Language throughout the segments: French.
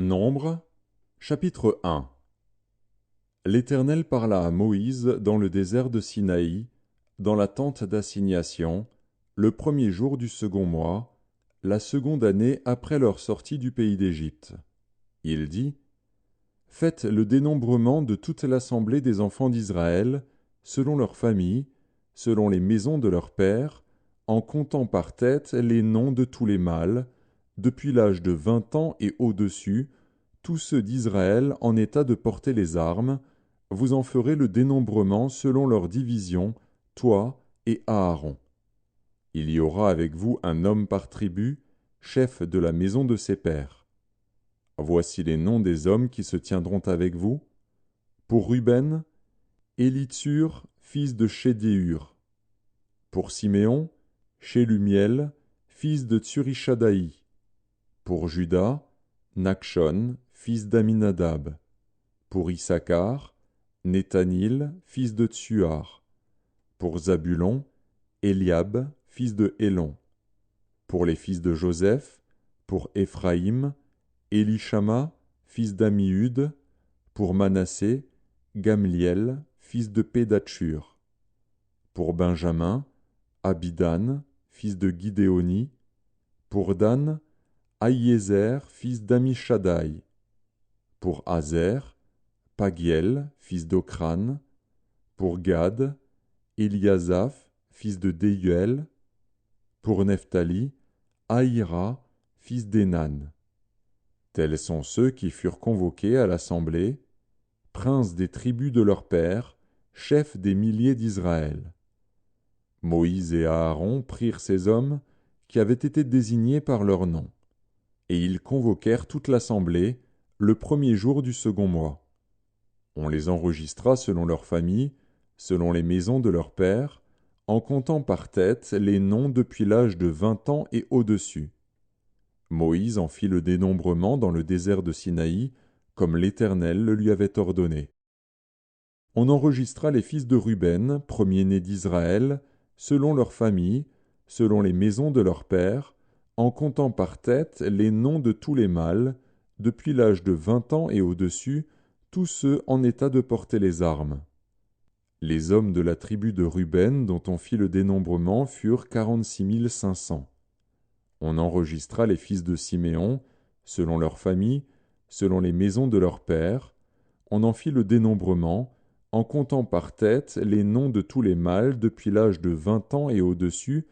Nombre, chapitre 1. L'Éternel parla à Moïse dans le désert de Sinaï, dans la tente d'assignation, le premier jour du second mois, la seconde année après leur sortie du pays d'Égypte. Il dit : Faites le dénombrement de toute l'assemblée des enfants d'Israël, selon leurs familles, selon les maisons de leurs pères, en comptant par tête les noms de tous les mâles, depuis l'âge de 20 ans et au-dessus, tous ceux d'Israël en état de porter les armes. Vous en ferez le dénombrement selon leurs divisions, toi et Aaron. Il y aura avec vous un homme par tribu, chef de la maison de ses pères. Voici les noms des hommes qui se tiendront avec vous. Pour Ruben, Élitsur, fils de Chédéur. Pour Siméon, Shelumiel, fils de Tsurishadaï. Pour Juda, Nakshon, fils d'Aminadab. Pour Issachar, Nethanil, fils de Tsuar. Pour Zabulon, Eliab, fils de Hélon. Pour les fils de Joseph, pour Éphraïm, Élishama, fils d'Ammiud. Pour Manassé, Gamliel, fils de Pédatchur. Pour Benjamin, Abidan, fils de Guidéoni. Pour Dan, Ahiézer, fils d'Amishadaï. Pour Azer, Pagiel, fils d'Ocran. Pour Gad, Eliasaph, fils de Déuel. Pour Nephtali, Ahira, fils d'Énan. Tels sont ceux qui furent convoqués à l'assemblée, princes des tribus de leurs pères, chefs des milliers d'Israël. Moïse et Aaron prirent ces hommes qui avaient été désignés par leur nom, et ils convoquèrent toute l'assemblée le premier jour du second mois. On les enregistra selon leurs familles, selon les maisons de leurs pères, en comptant par tête les noms depuis l'âge de 20 ans et au-dessus. Moïse en fit le dénombrement dans le désert de Sinaï, comme l'Éternel le lui avait ordonné. On enregistra les fils de Ruben, premiers-nés d'Israël, selon leurs familles, selon les maisons de leurs pères, en comptant par tête les noms de tous les mâles, depuis l'âge de 20 ans et au-dessus, tous ceux en état de porter les armes. Les hommes de la tribu de Ruben dont on fit le dénombrement furent 46 500. On enregistra les fils de Siméon, selon leurs familles, selon les maisons de leurs pères. On en fit le dénombrement, en comptant par tête les noms de tous les mâles depuis l'âge de 20 ans et au-dessus,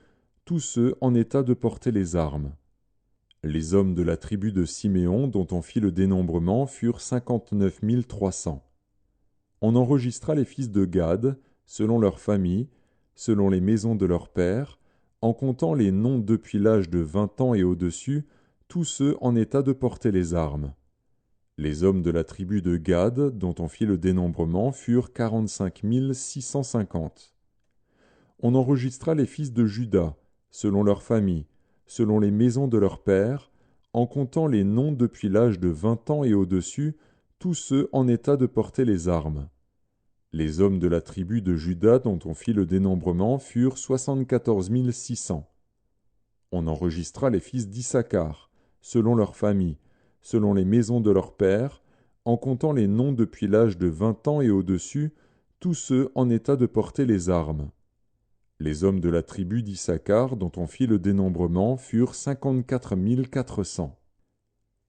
tous ceux en état de porter les armes. Les hommes de la tribu de Siméon dont on fit le dénombrement furent 59 300. On enregistra les fils de Gad, selon leurs familles, selon les maisons de leurs pères, en comptant les noms depuis l'âge de 20 ans et au-dessus, tous ceux en état de porter les armes. Les hommes de la tribu de Gad, dont on fit le dénombrement, furent 45 650. On enregistra les fils de Juda, selon leurs familles, selon les maisons de leurs pères, en comptant les noms depuis l'âge de 20 ans et au-dessus, tous ceux en état de porter les armes. Les hommes de la tribu de Juda dont on fit le dénombrement furent 74 600. On enregistra les fils d'Issachar, selon leurs familles, selon les maisons de leurs pères, en comptant les noms depuis l'âge de 20 ans et au-dessus, tous ceux en état de porter les armes. Les hommes de la tribu d'Issachar dont on fit le dénombrement furent 54 400.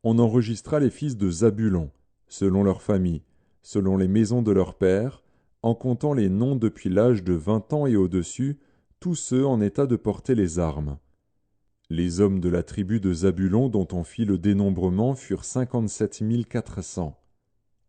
On enregistra les fils de Zabulon, selon leurs familles, selon les maisons de leurs pères, en comptant les noms depuis l'âge de 20 ans et au-dessus, tous ceux en état de porter les armes. Les hommes de la tribu de Zabulon dont on fit le dénombrement furent 57 400.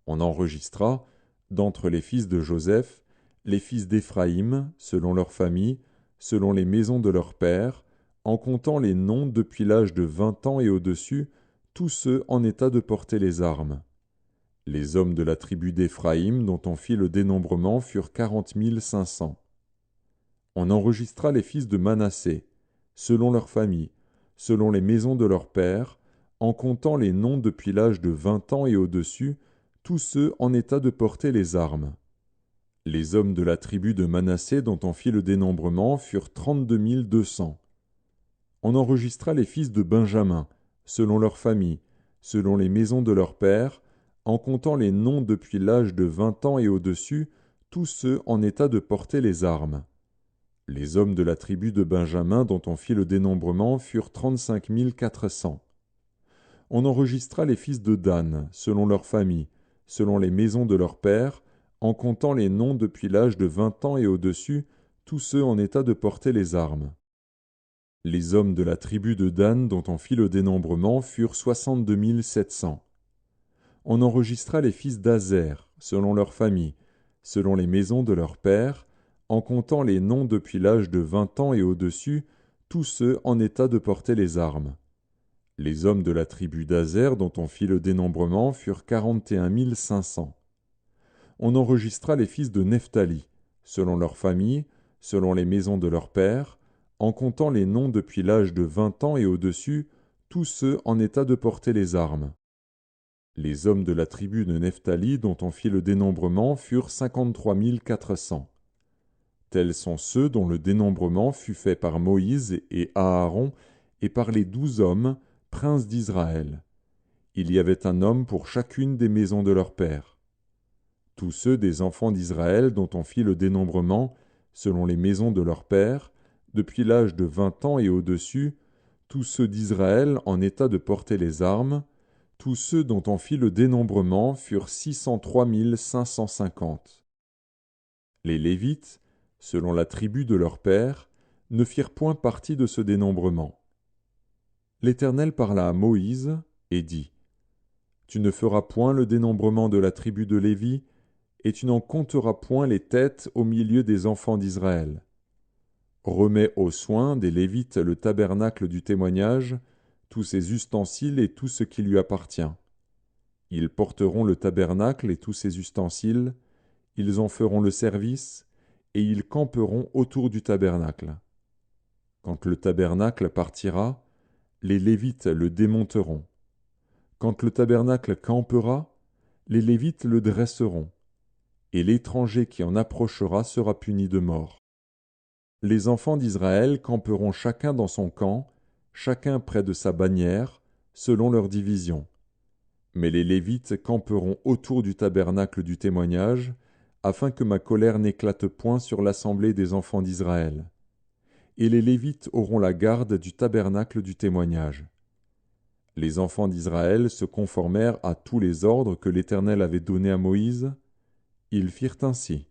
On enregistra, d'entre les fils de Joseph, les fils d'Éphraïm, selon leurs familles, selon les maisons de leurs pères, en comptant les noms depuis l'âge de 20 ans et au-dessus, tous ceux en état de porter les armes. Les hommes de la tribu d'Éphraïm dont on fit le dénombrement furent 40 500. On enregistra les fils de Manassé, selon leurs familles, selon les maisons de leurs pères, en comptant les noms depuis l'âge de 20 ans et au-dessus, tous ceux en état de porter les armes. Les hommes de la tribu de Manassé dont on fit le dénombrement furent 32 200. On enregistra les fils de Benjamin, selon leurs familles, selon les maisons de leurs pères, en comptant les noms depuis l'âge de 20 ans et au-dessus, tous ceux en état de porter les armes. Les hommes de la tribu de Benjamin dont on fit le dénombrement furent 35 400. On enregistra les fils de Dan, selon leurs familles, selon les maisons de leurs pères, en comptant les noms depuis l'âge de 20 ans et au-dessus, tous ceux en état de porter les armes. Les hommes de la tribu de Dan dont on fit le dénombrement furent 62 700. On enregistra les fils d'Azer, selon leurs familles, selon les maisons de leurs pères, en comptant les noms depuis l'âge de 20 ans et au-dessus, tous ceux en état de porter les armes. Les hommes de la tribu d'Azer dont on fit le dénombrement furent 41 500. On enregistra les fils de Nephtali, selon leurs familles, selon les maisons de leurs pères, en comptant les noms depuis l'âge de 20 ans et au-dessus, tous ceux en état de porter les armes. Les hommes de la tribu de Nephtali dont on fit le dénombrement furent 53 400. Tels sont ceux dont le dénombrement fut fait par Moïse et Aaron et par les 12 hommes, princes d'Israël. Il y avait un homme pour chacune des maisons de leur père. Tous ceux des enfants d'Israël dont on fit le dénombrement, selon les maisons de leur père, depuis l'âge de 20 ans et au-dessus, tous ceux d'Israël en état de porter les armes, tous ceux dont on fit le dénombrement furent 603 550. Les Lévites, selon la tribu de leur père, ne firent point partie de ce dénombrement. L'Éternel parla à Moïse et dit : Tu ne feras point le dénombrement de la tribu de Lévi, et tu n'en compteras point les têtes au milieu des enfants d'Israël. Remets aux soins des Lévites le tabernacle du témoignage, tous ses ustensiles et tout ce qui lui appartient. Ils porteront le tabernacle et tous ses ustensiles, ils en feront le service, et ils camperont autour du tabernacle. Quand le tabernacle partira, les Lévites le démonteront. Quand le tabernacle campera, les Lévites le dresseront, et l'étranger qui en approchera sera puni de mort. Les enfants d'Israël camperont chacun dans son camp, chacun près de sa bannière, selon leur division. Mais les Lévites camperont autour du tabernacle du témoignage, afin que ma colère n'éclate point sur l'assemblée des enfants d'Israël. Et les Lévites auront la garde du tabernacle du témoignage. Les enfants d'Israël se conformèrent à tous les ordres que l'Éternel avait donnés à Moïse. Ils firent ainsi.